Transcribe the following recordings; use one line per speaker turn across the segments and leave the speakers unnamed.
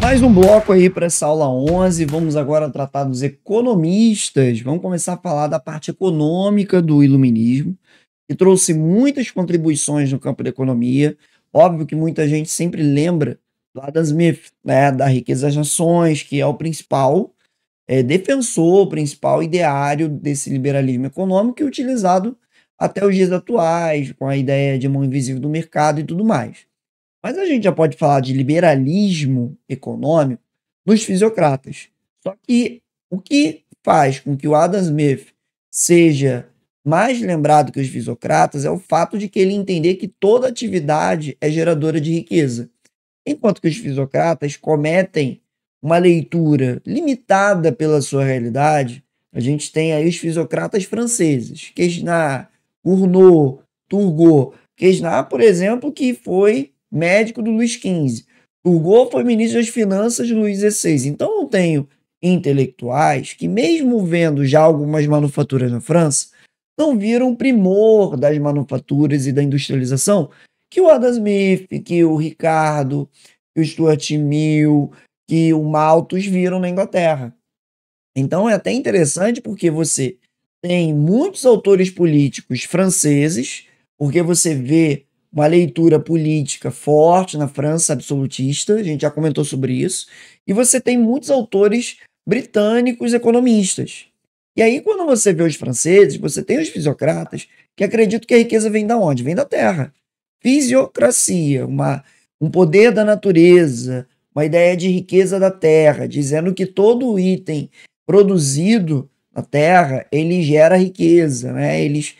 Mais um bloco aí para essa aula 11. Vamos agora tratar dos economistas. Vamos começar a falar da parte econômica do iluminismo, que trouxe muitas contribuições no campo da economia. Óbvio que muita gente sempre lembra do Adam Smith, né, da Riqueza das Nações, que é o principal defensor, o principal ideário desse liberalismo econômico e utilizado até os dias atuais, com a ideia de mão invisível do mercado e tudo mais. Mas a gente já pode falar de liberalismo econômico nos fisiocratas. Só que o que faz com que o Adam Smith seja mais lembrado que os fisiocratas é o fato de que ele entender que toda atividade é geradora de riqueza. Enquanto que os fisiocratas cometem uma leitura limitada pela sua realidade, a gente tem aí os fisiocratas franceses, Quesnard, Cournot, Turgot. Quesnard, por exemplo, que foi médico do Luís XV. Turgot foi ministro das Finanças de Luís XVI. Então eu tenho intelectuais que, mesmo vendo já algumas manufaturas na França, não viram o primor das manufaturas e da industrialização que o Adam Smith, que o Ricardo, que o Stuart Mill, que o Malthus viram na Inglaterra. Então é até interessante porque você tem muitos autores políticos franceses, porque você vê uma leitura política forte na França absolutista, a gente já comentou sobre isso, e você tem muitos autores britânicos economistas. E aí, quando você vê os franceses, você tem os fisiocratas que acreditam que a riqueza vem da onde? Vem da terra. Fisiocracia, um poder da natureza, uma ideia de riqueza da terra, dizendo que todo item produzido na terra, ele gera riqueza, né? Eles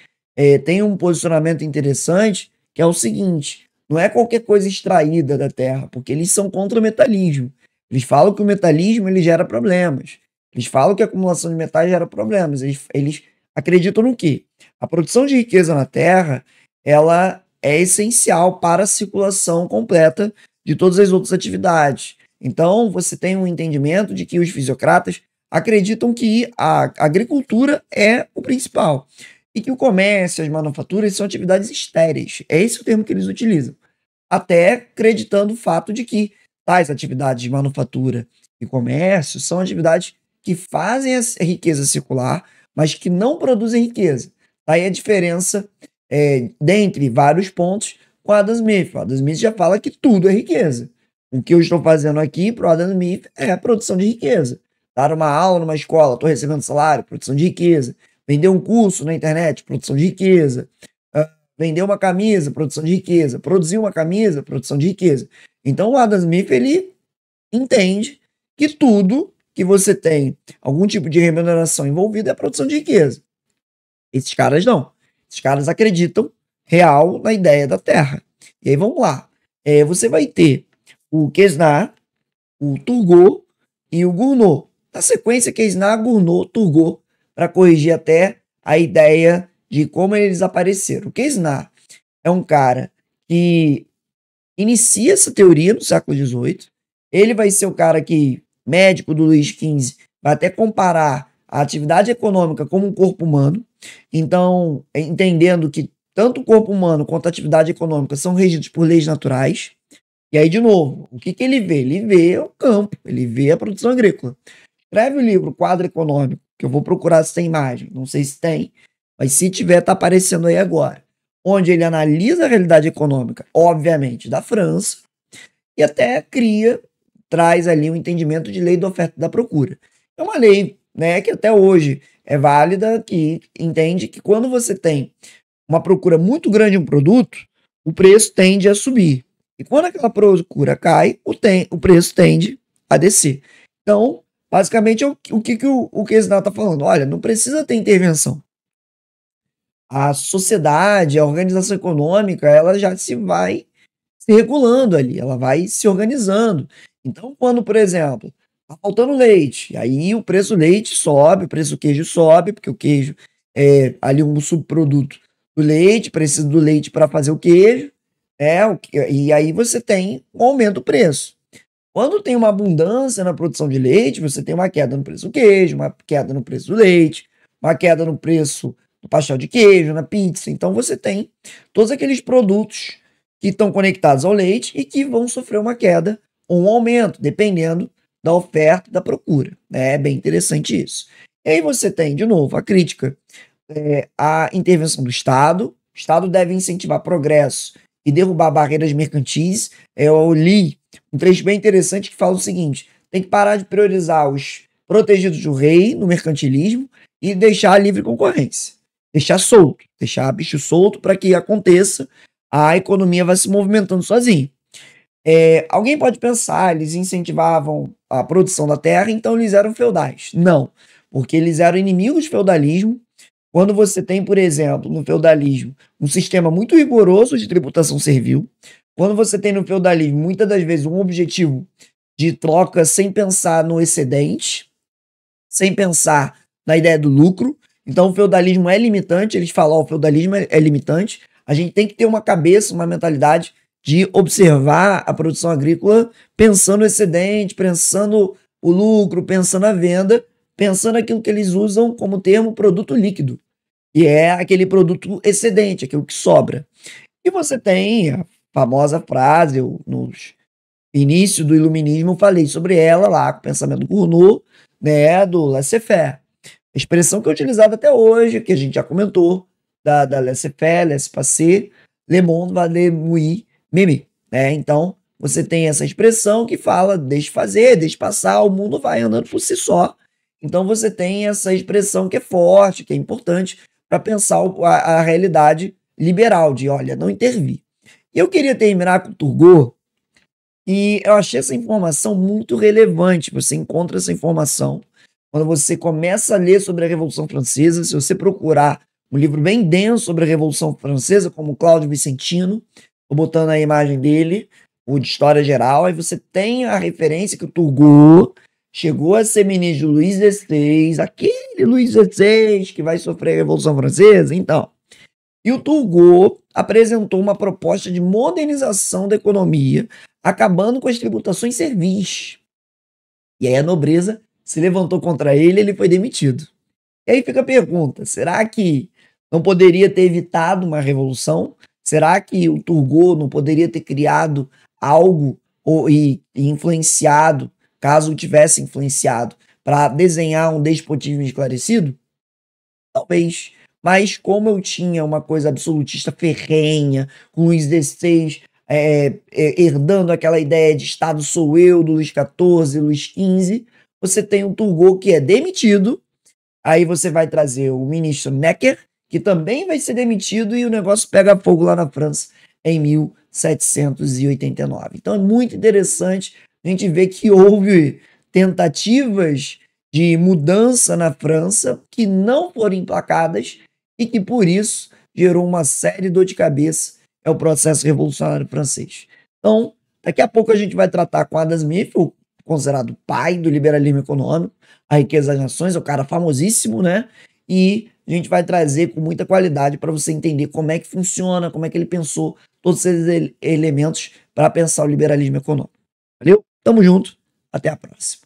têm um posicionamento interessante, que é o seguinte: não é qualquer coisa extraída da terra, porque eles são contra o metalismo. Eles falam que o metalismo ele gera problemas. Eles falam que a acumulação de metais gera problemas. Eles acreditam no quê? A produção de riqueza na terra, ela é essencial para a circulação completa de todas as outras atividades. Então, você tem um entendimento de que os fisiocratas acreditam que a agricultura é o principal e que o comércio, as manufaturas são atividades estéreis. É esse o termo que eles utilizam. Até acreditando o fato de que tais atividades de manufatura e comércio são atividades que fazem a riqueza circular, mas que não produzem riqueza. Daí a diferença dentre vários pontos com o Adam Smith. O Adam Smith já fala que tudo é riqueza. O que eu estou fazendo aqui para o Adam Smith é a produção de riqueza. Dar uma aula numa escola, estou recebendo salário, produção de riqueza. Vender um curso na internet, produção de riqueza. Vender uma camisa, produção de riqueza. Produzir uma camisa, produção de riqueza. Então o Adam Smith, ele entende que tudo que você tem algum tipo de remuneração envolvida é a produção de riqueza. Esses caras não. Esses caras acreditam real na ideia da terra. E aí vamos lá. Você vai ter o Quesnard, o Turgot e o Cournot. Na sequência, Quesnard, Cournot, Turgot, para corrigir até a ideia de como eles apareceram. O Quesnard é um cara que inicia essa teoria no século XVIII. Ele vai ser o cara que, médico do Luís XV, vai até comparar a atividade econômica como um corpo humano. Então, entendendo que tanto o corpo humano quanto a atividade econômica são regidos por leis naturais. E aí, de novo, o que ele vê? Ele vê o campo, ele vê a produção agrícola. Escreve o livro Quadro Econômico, que eu vou procurar se tem imagem, não sei se tem, mas se tiver, está aparecendo aí agora. Onde ele analisa a realidade econômica, obviamente, da França, e até traz ali um entendimento de lei da oferta e da procura. É uma lei, né, que até hoje é válida, que entende que quando você tem uma procura muito grande de um produto, o preço tende a subir. E quando aquela procura cai, o preço tende a descer. Então, basicamente, o que o Quesnard está falando? Olha, não precisa ter intervenção. A sociedade, a organização econômica, ela já vai se regulando ali, ela vai se organizando. Então, quando, por exemplo, está faltando leite, aí o preço do leite sobe, o preço do queijo sobe, porque o queijo é ali um subproduto do leite, precisa do leite para fazer o queijo, e aí você tem um aumento do preço. Quando tem uma abundância na produção de leite, você tem uma queda no preço do queijo, uma queda no preço do leite, uma queda no preço do pastel de queijo, na pizza. Então você tem todos aqueles produtos que estão conectados ao leite e que vão sofrer uma queda ou um aumento, dependendo da oferta e da procura. É bem interessante isso. E aí você tem, de novo, a crítica à intervenção do Estado. O Estado deve incentivar progresso e derrubar barreiras mercantis. Eu li um trecho bem interessante que fala o seguinte: tem que parar de priorizar os protegidos do rei no mercantilismo e deixar a livre concorrência. Deixar solto, deixar bicho solto para que aconteça, a economia vai se movimentando sozinho. Alguém pode pensar, eles incentivavam a produção da terra, então eles eram feudais. Não, porque eles eram inimigos do feudalismo. Quando você tem, por exemplo, no feudalismo, um sistema muito rigoroso de tributação servil, quando você tem no feudalismo, muitas das vezes, um objetivo de troca sem pensar no excedente, sem pensar na ideia do lucro. Então o feudalismo é limitante, eles falam, o feudalismo é limitante. A gente tem que ter uma cabeça, uma mentalidade de observar a produção agrícola pensando no excedente, pensando o lucro, pensando a venda, pensando aquilo que eles usam como termo produto líquido, e é aquele produto excedente, aquilo que sobra. E você tem a famosa frase, eu, nos início do iluminismo, eu falei sobre ela lá, com o pensamento do Cournot, né, do laissez-faire. A expressão que é utilizada até hoje, que a gente já comentou, da laissez-faire, laissez-passer, le monde va le mouiller, mimi. Né? Então, você tem essa expressão que fala, deixe fazer, deixe passar, o mundo vai andando por si só. Então, você tem essa expressão que é forte, que é importante para pensar a realidade liberal, de, olha, não intervir. E eu queria terminar com o Turgot, e eu achei essa informação muito relevante. Você encontra essa informação quando você começa a ler sobre a Revolução Francesa. Se você procurar um livro bem denso sobre a Revolução Francesa, como Cláudio Vicentino, estou botando a imagem dele, o de História Geral, aí você tem a referência que o Turgot chegou a ser ministro do Luís XVI, aquele Luís XVI que vai sofrer a Revolução Francesa. Então, e o Turgot apresentou uma proposta de modernização da economia, acabando com as tributações servis. E aí a nobreza se levantou contra ele e ele foi demitido. E aí fica a pergunta, será que não poderia ter evitado uma revolução? Será que o Turgot não poderia ter criado algo e influenciado, caso tivesse influenciado, para desenhar um despotismo esclarecido? Talvez. Mas como eu tinha uma coisa absolutista ferrenha, com Luís XVI herdando aquela ideia de Estado sou eu, do Luís XIV, Luís XV, você tem um Turgot que é demitido, aí você vai trazer o ministro Necker, que também vai ser demitido, e o negócio pega fogo lá na França em 1789. Então é muito interessante a gente ver que houve tentativas de mudança na França que não foram emplacadas e que por isso gerou uma série de dor de cabeça, é o processo revolucionário francês. Então, daqui a pouco a gente vai tratar com Adam Smith, considerado pai do liberalismo econômico, A Riqueza das Nações, é o cara famosíssimo, né? E a gente vai trazer com muita qualidade para você entender como é que funciona, como é que ele pensou todos esses elementos para pensar o liberalismo econômico. Valeu? Tamo junto, até a próxima.